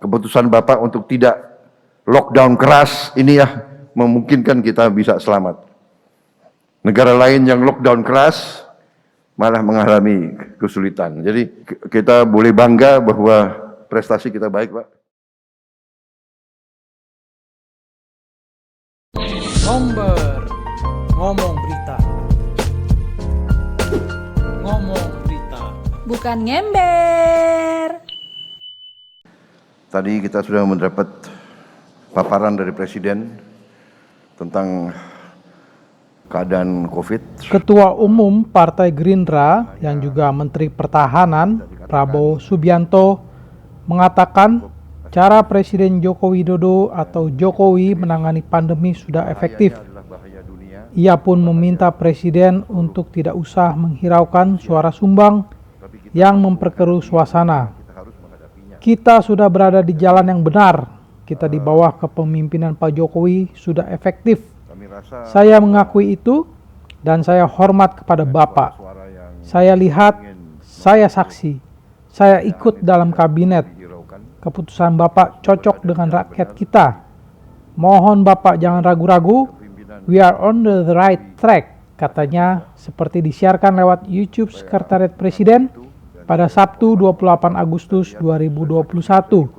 Keputusan Bapak untuk tidak lockdown keras ini ya memungkinkan kita bisa selamat. Negara lain yang lockdown keras malah mengalami kesulitan. Jadi kita boleh bangga bahwa prestasi kita baik, Pak. Ngomber, ngomong berita. Ngomong berita. Bukan ngember. Tadi kita sudah mendapat paparan dari Presiden tentang keadaan COVID. Ketua Umum Partai Gerindra yang juga Menteri Pertahanan Prabowo Subianto mengatakan cara Presiden Joko Widodo atau Jokowi menangani pandemi sudah efektif. Ia pun meminta Presiden untuk tidak usah menghiraukan suara sumbang yang memperkeruh suasana. Kita sudah berada di jalan yang benar. Kita di bawah kepemimpinan Pak Jokowi sudah efektif. Saya mengakui itu dan saya hormat kepada Bapak. Saya lihat, saya saksi, saya ikut dalam kabinet. Keputusan Bapak cocok dengan rakyat kita. Mohon Bapak jangan ragu-ragu, we are on the right track, katanya seperti disiarkan lewat YouTube Sekretariat Presiden pada Sabtu 28 Agustus 2021.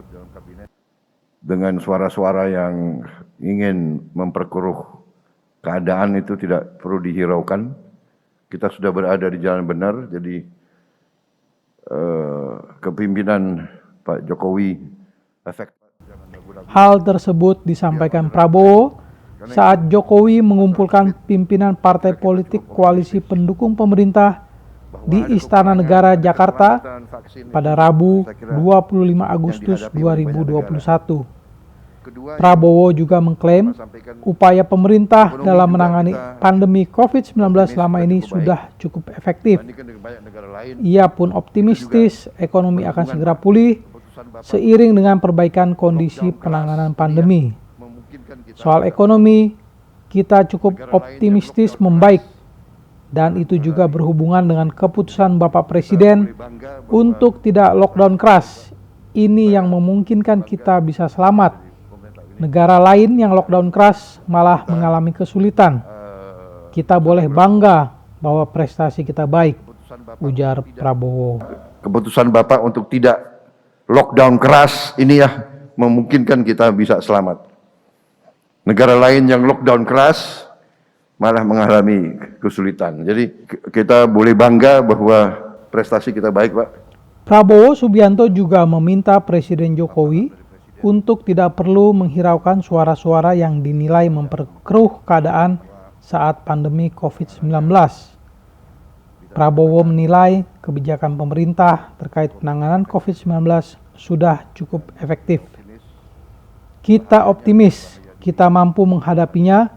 Dengan suara-suara yang ingin memperkeruh keadaan itu tidak perlu dihiraukan. Kita sudah berada di jalan benar, jadi kepimpinan Pak Jokowi efektif. Hal tersebut disampaikan Prabowo saat Jokowi mengumpulkan pimpinan partai politik koalisi pendukung pemerintah di Istana Negara Jakarta pada Rabu 25 Agustus 2021. Prabowo juga mengklaim upaya pemerintah dalam menangani pandemi COVID-19 selama ini sudah cukup efektif. Ia pun optimistis ekonomi akan segera pulih seiring dengan perbaikan kondisi penanganan pandemi. Soal ekonomi, kita cukup optimistis membaik, dan itu juga berhubungan dengan keputusan Bapak Presiden untuk tidak lockdown keras. Ini yang memungkinkan kita bisa selamat. Negara lain yang lockdown keras malah mengalami kesulitan. Kita boleh bangga bahwa prestasi kita baik, ujar Prabowo. Keputusan Bapak untuk tidak lockdown keras ini ya memungkinkan kita bisa selamat. Negara lain yang lockdown keras malah mengalami kesulitan. Jadi kita boleh bangga bahwa prestasi kita baik, Pak. Prabowo Subianto juga meminta Presiden Jokowi untuk tidak perlu menghiraukan suara-suara yang dinilai memperkeruh keadaan saat pandemi COVID-19. Prabowo menilai kebijakan pemerintah terkait penanganan COVID-19 sudah cukup efektif. Kita optimis, kita mampu menghadapinya,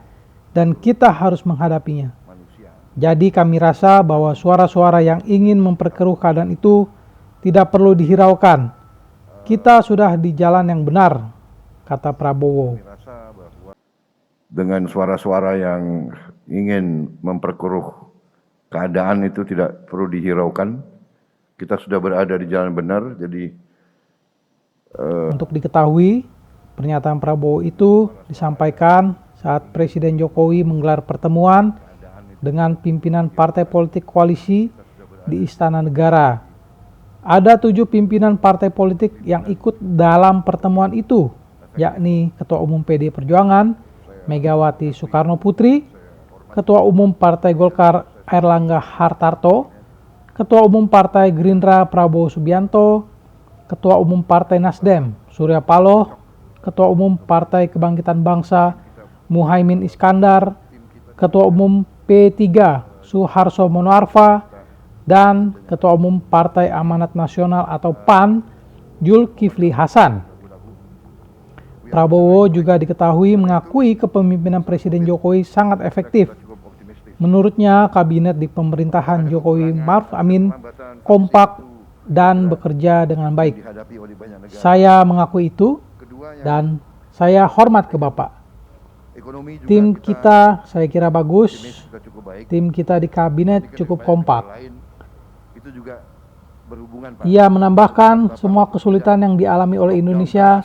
dan kita harus menghadapinya. Jadi kami rasa bahwa suara-suara yang ingin memperkeruh keadaan itu tidak perlu dihiraukan. Kita sudah di jalan yang benar, kata Prabowo. Dengan suara-suara yang ingin memperkeruh keadaan itu tidak perlu dihiraukan. Kita sudah berada di jalan benar, jadi Untuk diketahui, pernyataan Prabowo itu disampaikan saat Presiden Jokowi menggelar pertemuan dengan pimpinan partai politik koalisi di Istana Negara. Ada 7 pimpinan partai politik yang ikut dalam pertemuan itu, yakni Ketua Umum PD Perjuangan, Megawati Soekarno Putri, Ketua Umum Partai Golkar Airlangga Hartarto, Ketua Umum Partai Gerindra Prabowo Subianto, Ketua Umum Partai Nasdem Surya Paloh, Ketua Umum Partai Kebangkitan Bangsa Muhaimin Iskandar, Ketua Umum P3 Suharto Monoarfa, dan Ketua Umum Partai Amanat Nasional atau PAN Zulkifli Hasan. Prabowo juga diketahui mengakui kepemimpinan Presiden Jokowi sangat efektif. Menurutnya, kabinet di pemerintahan Jokowi Ma'ruf Amin kompak dan bekerja dengan baik. Saya mengakui itu dan saya hormat ke Bapak. Tim kita saya kira bagus. Tim kita di kabinet cukup kompak. Ia menambahkan semua kesulitan yang dialami oleh Indonesia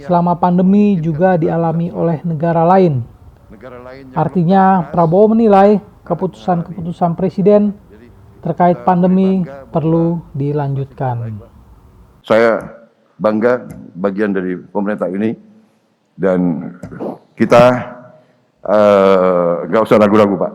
selama pandemi juga dialami oleh negara lain. Artinya, Prabowo menilai keputusan-keputusan Presiden terkait pandemi perlu dilanjutkan. Saya bangga bagian dari pemerintah ini dan kita nggak usah ragu-ragu Pak.